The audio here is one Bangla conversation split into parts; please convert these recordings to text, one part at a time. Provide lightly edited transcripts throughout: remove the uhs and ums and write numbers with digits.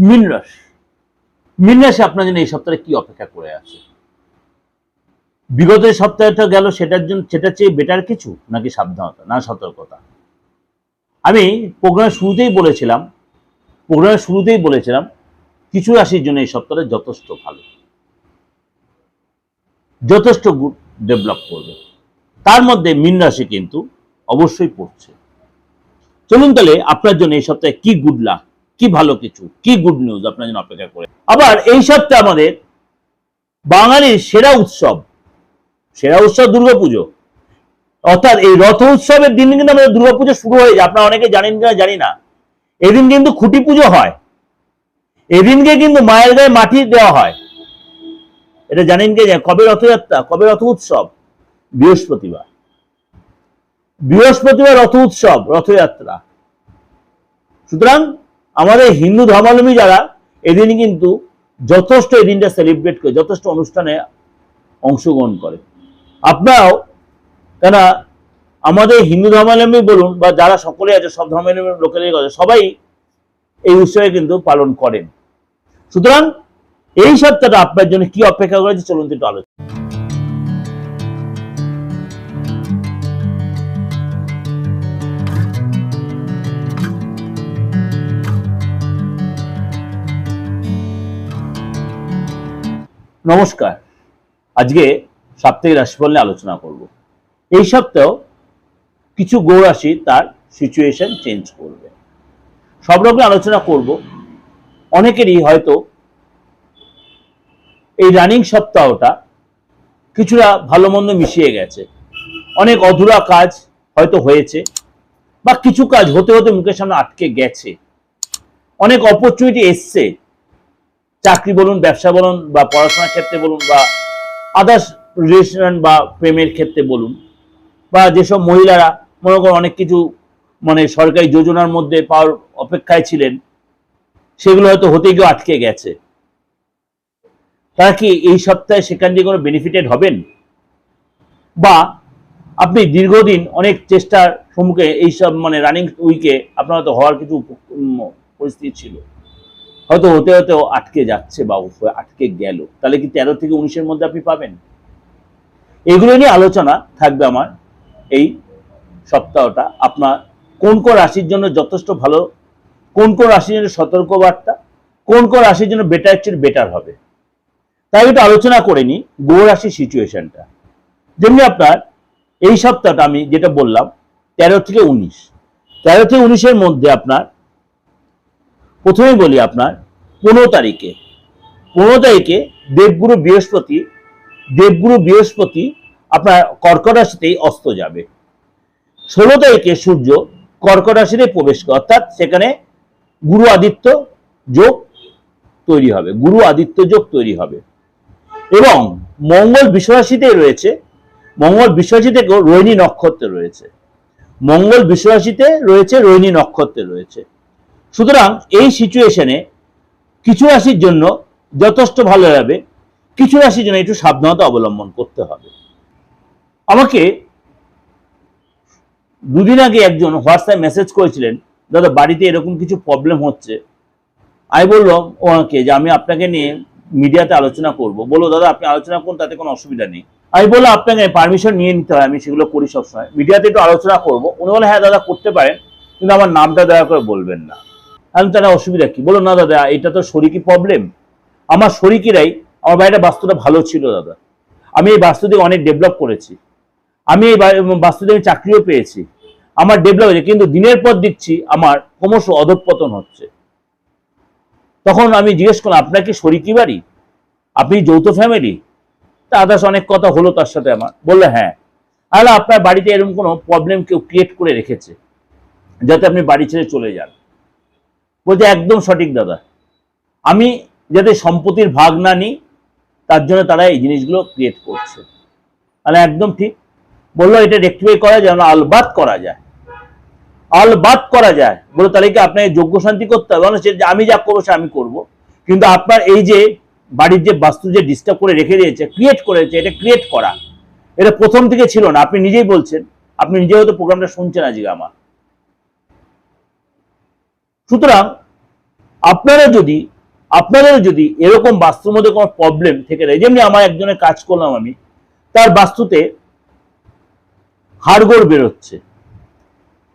মীন রাশি। মীন রাশি আপনার জন্য এই সপ্তাহে কি অপেক্ষা করে আছে? বিগত সপ্তাহটা গেল সেটার চেয়ে বেটার কিছু, নাকি সাবধানতা না সতর্কতা? আমি প্রোগ্রামের শুরুতেই বলেছিলাম কিছু রাশির জন্য এই সপ্তাহে যথেষ্ট ভালো, যথেষ্ট গুড ডেভেলপ করবে। তার মধ্যে মীন রাশি কিন্তু অবশ্যই পড়ছে। চলুন তাহলে আপনার জন্য এই সপ্তাহে কি গুড লাক, কি ভালো কিছু, কি গুড নিউজ আপনার জন্য অপেক্ষা করে। আবার এই সপ্তাহে আমাদের বাঙালির সেরা উৎসব দুর্গাপুজো, অর্থাৎ এই রথ উৎসবের দিন কিন্তু আমাদের দুর্গাপুজো শুরু হয়ে যায়। আপনারা অনেকে জানেন কিনা জানি না, এদিন কিন্তু খুঁটি পুজো হয়, এদিনকে কিন্তু মায়ের গায়ে মাটি দেওয়া হয়। এটা জানেন কে? কবে রথযাত্রা, কবে রথ উৎসব? বৃহস্পতিবার রথ উৎসব, রথযাত্রা। সুতরাং আমাদের হিন্দু ধর্মাবলম্বী যারা এদিন কিন্তু যথেষ্ট এই দিনটা সেলিব্রেট করে, যথেষ্ট অনুষ্ঠানে অংশগ্রহণ করে। আপনারাও, কেন আমাদের হিন্দু ধর্মাবলম্বী বলুন বা যারা সকলে আছে, সব ধর্মাবলম্বী লোকেদের কথা সবাই এই উৎসবে কিন্তু পালন করেন। সুতরাং এই সপ্তাহটা আপনার জন্য কি অপেক্ষা করেছে চলুন একটু আলোচনা। নমস্কার, আজকে সাপ্তাহিক রাশিফল নিয়ে আলোচনা করব। এই সপ্তাহ কিছু গ্রহ রাশি তার সিচুয়েশন চেঞ্জ করবে, সব রকম আলোচনা করব। অনেকেরই হয়তো এই রানিং সপ্তাহটা কিছুটা ভালো মন্দ মিশিয়ে গেছে, অনেক অধুরা কাজ হয়তো হয়েছে, বা কিছু কাজ হতে হতে মুখের সামনে আটকে গেছে, অনেক অপরচুনিটি এসছে, চাকরি বলুন, ব্যবসা বলুন, বা পড়াশোনার ক্ষেত্রে বলুন, বা আদার্স রিলেশন বা প্রেমের ক্ষেত্রে বলুন, বা যেসব মহিলারা মনে করেন অনেক কিছু সরকারি যোজনার মধ্যে পাওয়ার অপেক্ষায় ছিলেন, সেগুলো হয়তো হতে গিয়ে আটকে গেছে। তারা কি এই সপ্তাহে সেখান দিয়ে কোনো বেনিফিটেড হবেন? বা আপনি দীর্ঘদিন অনেক চেষ্টার সম্মুখে এইসব রানিং উইকে আপনার হয়তো হওয়ার কিছু পরিস্থিতি ছিল, হয়তো হতে হতেও আটকে যাচ্ছে বা আটকে গেল, তাহলে কি 13 থেকে 19-এর মধ্যে আপনি পাবেন? এগুলো নিয়ে আলোচনা থাকবে আমার এই সপ্তাহটা। আপনার কোন কোন রাশির জন্য যথেষ্ট ভালো, কোন কোন রাশির জন্য সতর্ক বার্তা, কোন কোন রাশির জন্য বেটার হবে, তাই একটু আলোচনা করে নি গ্রহ রাশির সিচুয়েশনটা। যেমনি আপনার এই সপ্তাহটা আমি যেটা বললাম 13 থেকে 19-এর মধ্যে আপনার প্রথমে বলি আপনার 15 তারিখে দেবগুরু বৃহস্পতি আপনার কর্কট রাশিতেই অস্ত যাবে। 16 তারিখে সূর্য কর্কট রাশিতে প্রবেশ করে, অর্থাৎ সেখানে গুরু আদিত্য যোগ তৈরি হবে। এবং মঙ্গল বিশ্বরাশিতে রয়েছে, রোহিণী নক্ষত্রে রয়েছে। সুতরাং এই সিচুয়েশনে কিছু রাশির জন্য যথেষ্ট ভালো হবে, কিছু রাশির জন্য একটু সাবধানতা অবলম্বন করতে হবে। আমাকে দুদিন আগে একজন হোয়াটসঅ্যাপ মেসেজ করেছিলেন, দাদা বাড়িতে এরকম কিছু প্রবলেম হচ্ছে। আমি বললাম ওনাকে যে আমি আপনাকে নিয়ে মিডিয়াতে আলোচনা করব। বললো দাদা আপনি আলোচনা করুন, তাতে কোনো অসুবিধা নেই। আমি বললাম আপনাকে পারমিশন নিয়ে নিতে হয়, আমি সেগুলো করি সবসময়, মিডিয়াতে একটু আলোচনা করবো। উনি বলে হ্যাঁ দাদা করতে পারেন, কিন্তু আমার নামটা দয়া করে বলবেন না। আমি তাহলে অসুবিধা কি? বলো না দাদা এটা তো শরিকি প্রবলেম, আমার শরিকিরাই, আমার বাড়িটা বাস্তুটা ভালো ছিল দাদা, আমি এই বাস্তু থেকে অনেক ডেভেলপ করেছি, আমি এই বাস্তু থেকে চাকরিও পেয়েছি, আমার ডেভেলপ হয়েছে, কিন্তু দিনের পর দেখছি আমার ক্রমশ অধঃপতন হচ্ছে। তখন আমি জিজ্ঞেস করলাম আপনার কি শরিকি বাড়ি, আপনি যৌথ ফ্যামিলি? তা আদার্স অনেক কথা হলো তার সাথে আমার। বললো হ্যাঁ। আর আপনার বাড়িতে এরকম কোনো প্রবলেম কেউ ক্রিয়েট করে রেখেছে যাতে আপনি বাড়ি ছেড়ে চলে যান? বলছে একদম সঠিক দাদা, আমি যাতে সম্পত্তির ভাগ না নিই তার জন্য তারা এই জিনিসগুলো ক্রিয়েট করছে। তাহলে একদম ঠিক। বললো এটা রেক্টিফাই করা যায় না, আলবাত করা যায়। বলো তাহলে কি আপনাকে যোগ্য শান্তি করতে হবে? আমি যা করবো সে আমি করবো, কিন্তু আপনার এই যে বাড়ির যে বাস্তু যে ডিস্টার্ব করে রেখে দিয়েছে, এটা ক্রিয়েট করা, এটা প্রথম থেকে ছিল না। আপনি নিজেই বলছেন, আপনি নিজে হয়তো প্রোগ্রামটা শুনছেন আজকে আমার। সুতরাং আপনাদের যদি এরকম বাস্তুর মধ্যে কোনো প্রবলেম থেকে যায়, যেমনি আমার একজনের কাজ করলাম আমি, তার বাস্তুতে হাড়গোড় বেরোচ্ছে,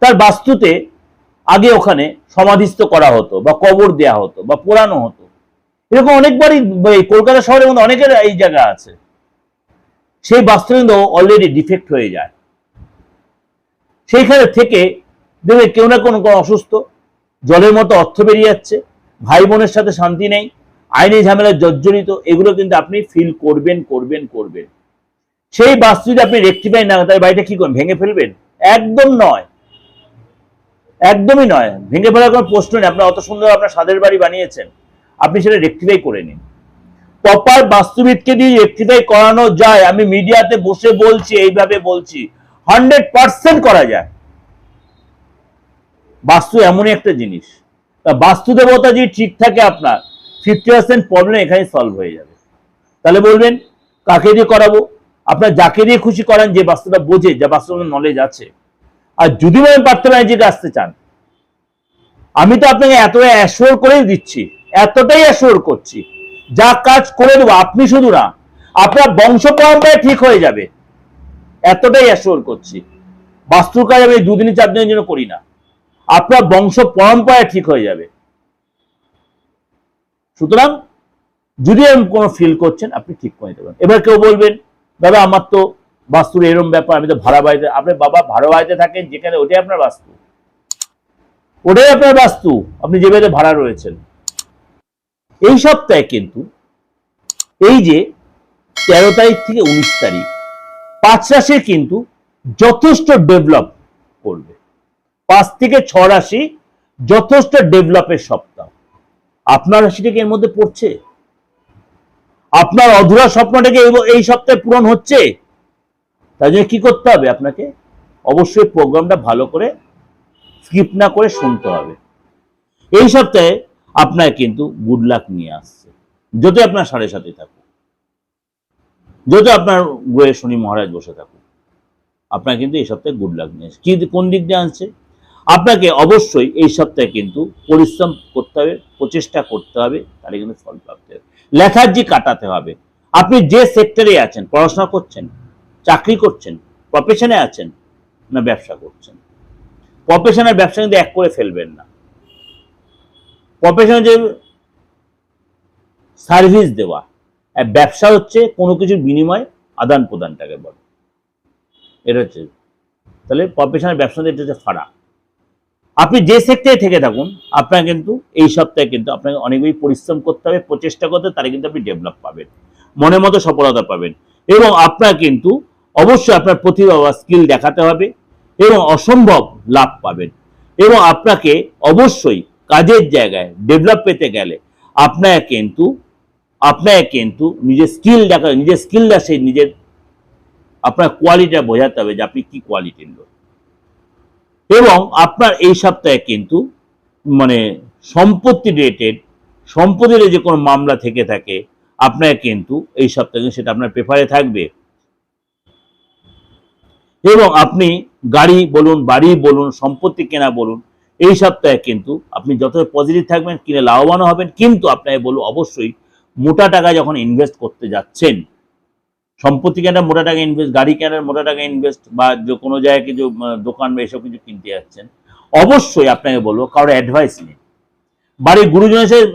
তার বাস্তুতে আগে ওখানে সমাধিস্থ করা হতো বা কবর দেয়া হতো বা পোড়ানো হতো, এরকম অনেকবারই কলকাতা শহরের মধ্যে অনেকের এই জায়গা আছে। সেই বাস্তু কিন্তু অলরেডি ডিফেক্ট হয়ে যায়, সেইখানে থেকে দেখবে কেউ না কোনো অসুস্থ, জলের মতো অর্থ বেরিয়ে যাচ্ছে, ভাই বোনের সাথে শান্তি নেই, আইনি ঝামেলায় জর্জরিত, এগুলো কিন্তু আপনি ফিল করবেন করবেন করবেন। সেই বাস্তু যদি আপনি রেক্টিফাই না, তাই বাড়িটা কি করবেন, ভেঙে ফেলবেন? একদম নয়, একদমই নয়, ভেঙে ফেলার কোনো প্রশ্ন নেই। আপনার অত সুন্দর আপনার স্বাদের বাড়ি বানিয়েছেন, আপনি সেটা রেক্টিফাই করে নিন। প্রপার বাস্তুবিদকে দিয়ে রেক্টিফাই করানো যায়, আমি মিডিয়াতে বসে বলছি, এইভাবে বলছি, 100% করা যায়। বাস্তু এমনই একটা জিনিস, বাস্তু দেবতা যদি ঠিক থাকে আপনার 50% প্রবলেম এখানে সলভ হয়ে যাবে। তাহলে বলবেন কাকে দিয়ে করাবো? আপনার যাকে দিয়ে খুশি করান, যে বাস্তুটা বোঝে, যে বাস্তুর নলেজ আছে। আর যদি আমি পারতে ম্যাজিকে আসতে চান, আমি তো আপনাকে এতটা অ্যাসিওর করেই দিচ্ছি, এতটাই অ্যাসিওর করছি, যা কাজ করে দেবো, আপনি শুধু না, আপনার বংশ পরম্পরায় ঠিক হয়ে যাবে, এতটাই অ্যাসিওর করছি। বাস্তুর কাজ আমি 2 দিন 4 দিনের জন্য করি না, আপনার বংশ পরম্পরায় ঠিক হয়ে যাবে। সুতরাং যদি এরকম কোনো ফিল করছেন, আপনি ঠিক করে দেবেন। এবার কেউ বলবেন, দাদা আমার তো বাস্তুর এরকম ব্যাপার, আমি তো ভাড়া বাড়িতে। আপনি বাবা ভাড়া বাড়িতে থাকেন, যেখানে ওটাই আপনার বাস্তু, ওটাই আপনার বাস্তু, আপনি যে বাড়িতে ভাড়া রয়েছেন। এই সপ্তাহে কিন্তু এই যে 13 তারিখ থেকে 19 তারিখ 5 রাশি কিন্তু যথেষ্ট ডেভেলপ করবে। 5 থেকে 6 রাশি যথেষ্ট ডেভেলপের সপ্তাহ। আপনার রাশিটাকে এর মধ্যে পড়ছে, আপনার অধুরা স্বপ্নটাকে এই সপ্তাহে পূরণ হচ্ছে। তাই জন্য কি করতে হবে, আপনাকে অবশ্যই প্রোগ্রামটা ভালো করে স্কিপ না করে শুনতে হবে। এই সপ্তাহে আপনার কিন্তু গুড লাক নিয়ে আসছে, যদি আপনার 7.5 থাকুক, যদি আপনার গ্রহে শনি মহারাজ বসে থাকুক, আপনার কিন্তু এই সপ্তাহে গুড লাক নিয়ে আসছে। কি কোন দিক দিয়ে আনছে? আপনাকে অবশ্যই এই সপ্তাহে কিন্তু পরিশ্রম করতে হবে, প্রচেষ্টা করতে হবে, তাহলে কিন্তু ফল প্রাপ্তি হবে। লেথার্জি কাটাতে হবে। আপনি যে সেক্টরে আছেন, পড়াশোনা করছেন, চাকরি করছেন, প্রফেশনে আছেন, না ব্যবসা করছেন, প্রফেশন আর ব্যবসা কিন্তু এক করে ফেলবেন না। প্রফেশনে যে সার্ভিস দেওয়া, আর ব্যবসা হচ্ছে কোনো কিছুর বিনিময় আদান প্রদানটাকে বলে, এটা হচ্ছে। তাহলে প্রফেশনাল ব্যবসার এটা হচ্ছে ফারাক। আপনি যে সেক্টরে থেকে থাকুন, আপনার কিন্তু এই সপ্তাহে কিন্তু আপনাকে অনেক বেশি পরিশ্রম করতে হবে, প্রচেষ্টা করতে, তাহলে কিন্তু আপনি ডেভেলপ পাবেন, মনের মতো সফলতা পাবেন। এবং আপনার কিন্তু অবশ্যই আপনার প্রতিভা বা স্কিল দেখাতে হবে এবং অসম্ভব লাভ পাবেন। এবং আপনাকে অবশ্যই কাজের জায়গায় ডেভেলপ পেতে গেলে আপনাকে কিন্তু নিজের স্কিল দেখা, নিজের স্কিলটা সেই নিজের আপনার কোয়ালিটিটা বোঝাতে হবে যে আপনি কি কোয়ালিটির লোক। এবং আপনার এই সপ্তাহে কিন্তু মানে সম্পত্তি রিলেটেড, সম্পত্তির যে কোনো মামলা থেকে থাকে, আপনার কিন্তু এই সপ্তাহে সেটা আপনার পেপারে থাকবে। এবং আপনি গাড়ি বলুন, বাড়ি বলুন, সম্পত্তি কেনা বলুন, এই সপ্তাহে কিন্তু আপনি যত পজিটিভ থাকবেন, কিনে লাভবানও হবেন। কিন্তু আপনাকে বলবো, অবশ্যই মোটা টাকা যখন ইনভেস্ট করতে যাচ্ছেন, সম্পত্তি কেনার মোটা টাকা ইনভেস্ট, গাড়ি কেনার মোটা টাকা ইনভেস্ট, বা যে কোনো জায়গায় কিছু দোকান বা এসব কিছু কিনতে যাচ্ছেন, অবশ্যই আপনাকে বলবো কারোর অ্যাডভাইস নিন, বাড়ির গুরুজনের সাথে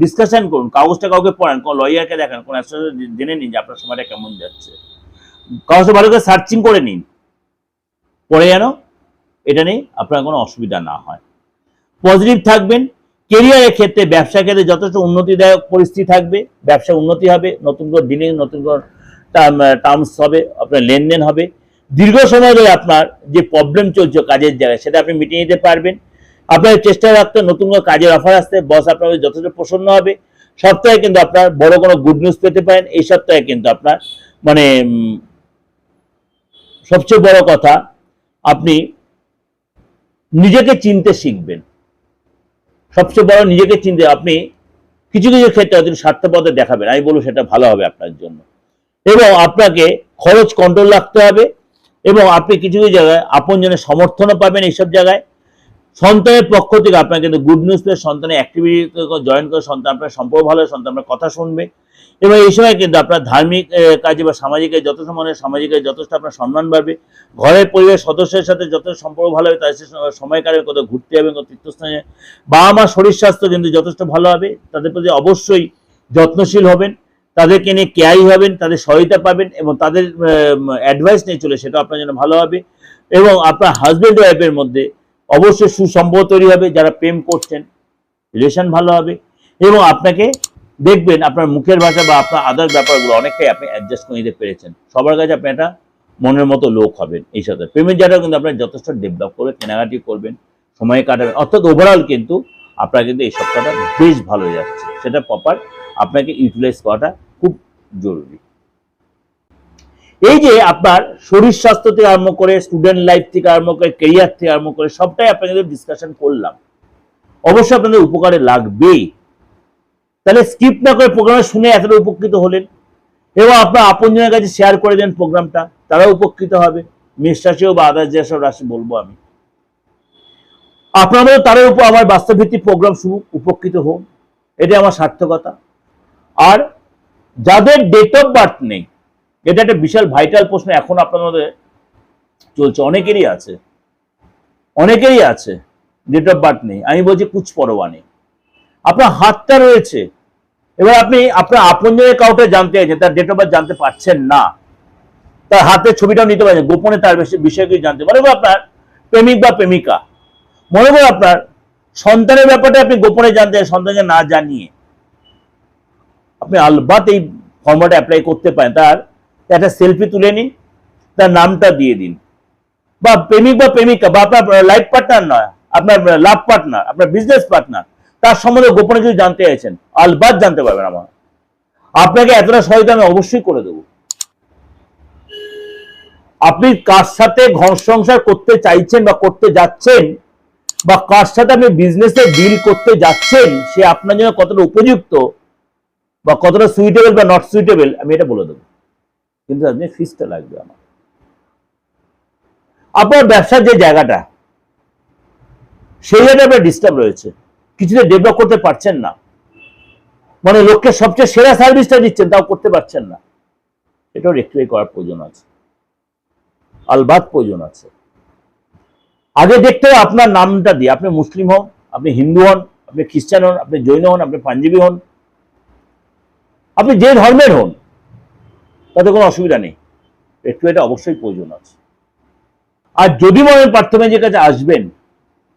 ডিসকাশন করুন, কাগজটা কাউকে পড়ান, কোনো লয়ারকে দেখান, কোনো অ্যাস্ট্রোলজার জেনে নিন যে আপনার সময়টা কেমন যাচ্ছে, কাগজটা ভালো করে সার্চিং করে নিন, পরে যেন এটা নিয়ে আপনার কোনো অসুবিধা না হয়। পজিটিভ থাকবেন। কেরিয়ারের ক্ষেত্রে, ব্যবসা ক্ষেত্রে যথেষ্ট উন্নতিদায়ক পরিস্থিতি থাকবে, ব্যবসা উন্নতি হবে, নতুন করে ডিলিং, নতুন করে টার্মস হবে, আপনার লেনদেন হবে। দীর্ঘ সময় ধরে আপনার যে প্রবলেম চলছে কাজের জায়গায়, সেটা আপনি মিটিয়ে নিতে পারবেন। আপনার চেষ্টা রাখতে নতুন করে কাজের অফার আসতে, বস আপনার যথেষ্ট প্রসন্ন হবে। সপ্তাহে কিন্তু আপনার বড় কোনো গুড নিউজ পেতে পারেন। এই সপ্তাহে কিন্তু আপনার মানে সবচেয়ে বড় কথা, আপনি নিজেকে চিনতে শিখবেন। সবচেয়ে বড়, নিজেকে চিনতে, আপনি কিছু কিছু ক্ষেত্রে হয়তো স্বার্থপরতা দেখাবেন, আমি বলবো সেটা ভালো হবে আপনার জন্য। এবং আপনাকে খরচ কন্ট্রোল রাখতে হবে। এবং আপনি কিছু কিছু জায়গায় আপনজনের সমর্থনও পাবেন এইসব জায়গায়। সন্তানের পক্ষ থেকে আপনার কিন্তু গুড নিউজ পেয়ে সন্তানের অ্যাক্টিভিটি জয়েন করে সন্তান আপনার সম্পর্ক ভালো হয়, সন্তান আপনার কথা শুনবে এবং এই সময় কিন্তু আপনার ধার্মিক কাজে বা সামাজিক কাজে যথেষ্ট মনে সামাজিক কাজে যথেষ্ট আপনার সম্মান বাড়বে। ঘরের পরিবারের সদস্যের সাথে যথেষ্ট সম্পর্ক ভালো হবে, তাদের সময় কাটাবে, কোথাও ঘুরতে যাবেন, কোথাও তীর্থস্থানে। বাবা মার শরীর স্বাস্থ্য কিন্তু যথেষ্ট ভালো হবে, তাদের প্রতি অবশ্যই যত্নশীল হবেন, তাদেরকে নিয়ে কেয়ারি হবেন, তাদের সহায়তা পাবেন এবং তাদের অ্যাডভাইস নিয়ে চলে সেটা আপনার জন্য ভালো হবে। এবং আপনার হাজব্যান্ড ওয়াইফের মধ্যে অবশ্যই সুসম্পর্ক তৈরি হবে, যারা প্রেম করছেন রিলেশন ভালো হবে এবং আপনাকে দেখবেন আপনার মুখের ভাষা বা আপনার আদার ব্যাপারগুলো অনেকটাই আপনি অ্যাডজাস্ট করে নিতে পেরেছেন, সবার কাছে আপনি একটা মনের মতো লোক হবেন। এই সাথে প্রেমের জায়গা কিন্তু আপনার যথেষ্ট ডেভেলপ করে কেনাকাটি করবেন, সময় কাটাবেন, অর্থাৎ ওভারঅল কিন্তু আপনার কিন্তু এই সপ্তাহটা বেশ ভালো যাচ্ছে, সেটা প্রপার আপনাকে ইউটিলাইজ করাটা খুব জরুরি। এই যে আপনার শরীর স্বাস্থ্য থেকে আরম্ভ করে স্টুডেন্ট লাইফ থেকে আরম্ভ করে ক্যারিয়ার থেকে আরম্ভ করে সবটাই আপনাদের ডিসকাশন করলাম, অবশ্যই আপনাদের উপকারে লাগবেই। তাহলে স্কিপ না করে প্রোগ্রামে শুনে এতটা উপকৃত হলেন এবং আপনার আপনজনের কাছে শেয়ার করে দেন প্রোগ্রামটা, তারাও উপকৃত হবে। মেষ রাশিও বা আদার্স যেসব রাশি বলবো আমি, আপনার মধ্যে তাদের উপর আমার বাস্তবভিত্তিক প্রোগ্রাম শুরু, উপকৃত হোক, এটা আমার সার্থকতা। আর যাদের ডেট অফ বার্থ নেই, এটা একটা বিশাল ভাইটাল প্রশ্ন এখন আপনার মধ্যে চলছে, অনেকেরই আছে, অনেকেরই আছে ডেট অফ বার্থ নেই। আমি বলছি কুছ পরোয়া নেই, আপনার হাতটা রয়েছে। এবার আপনি আপনার আপনজনের কাউকে জানতে চাইছেন, তার ডেট অফ বার্থ জানতে পারছেন না, তার হাতের ছবিটাও নিতে পারছেন, গোপনে তার বিষয়গুলি জানতে, মনে করুন আপনার প্রেমিক বা প্রেমিকা, মনে করুন আপনার সন্তানের ব্যাপারটা আপনি গোপনে জানতে চান, সন্তানকে না জানিয়ে, আপনি আলবাত এই ফর্মাটে অ্যাপ্লাই করতে পারেন। তার একটা সেলফি তুলে নিন, তার নামটা দিয়ে দিন, বা প্রেমিক বা প্রেমিকা বা আপনার লাইফ পার্টনার নয়, আপনার লাভ পার্টনার, আপনার বিজনেস পার্টনার, তার সম্বন্ধে গোপনে কিছু জানতে চাইছেন, আলবাত জানতে পারবেন। আমার আপনাকে এতটা সহায়তা আমি অবশ্যই করে দেবো। আপনি কার সাথে ঘর সংসার করতে চাইছেন বা করতে যাচ্ছেন, বা কার সাথে আপনি বিজনেসে ডিল করতে যাচ্ছেন, সে আপনার জন্য কতটা উপযুক্ত বা কতটা সুইটেবল বা নট সুইটেবল, আমি এটা বলে দেবো। কিন্তু আপনি ফিসটা লাগবে আমার। আপনার ব্যবসার যে জায়গাটা, সেই জায়গায় আপনার ডিস্টার্ব রয়েছে, কিছুতে ডেভেলপ করতে পারছেন না, মানে লোককে সবচেয়ে সেরা সার্ভিসটা দিচ্ছেন তাও করতে পারছেন না, এটাও রেক্টিফাই করার প্রয়োজন আছে, আলবাত প্রয়োজন আছে। আগে দেখতে হবে আপনার নামটা দিয়ে, আপনি মুসলিম হন, আপনি হিন্দু হন, আপনি খ্রিস্টান হন, আপনি জৈন হন, আপনি পাঞ্জাবি হন, আপনি যে ধর্মের হন, তাতে কোনো অসুবিধা নেই, একটু এটা অবশ্যই প্রয়োজন আছে। আর যদি মনে প্রার্থনার কাছে আসবেন,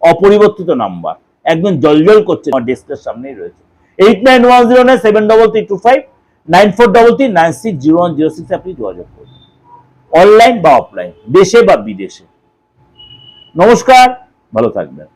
অপরিবর্তিত নাম্বার একদম জলজল করছে, আমার ডেস্কের সামনেই রয়েছে, 8910973325 9433960106 আপনি যোগাযোগ করুন, অনলাইন বা অফলাইন, দেশে বা বিদেশে। নমস্কার, ভালো থাকবেন।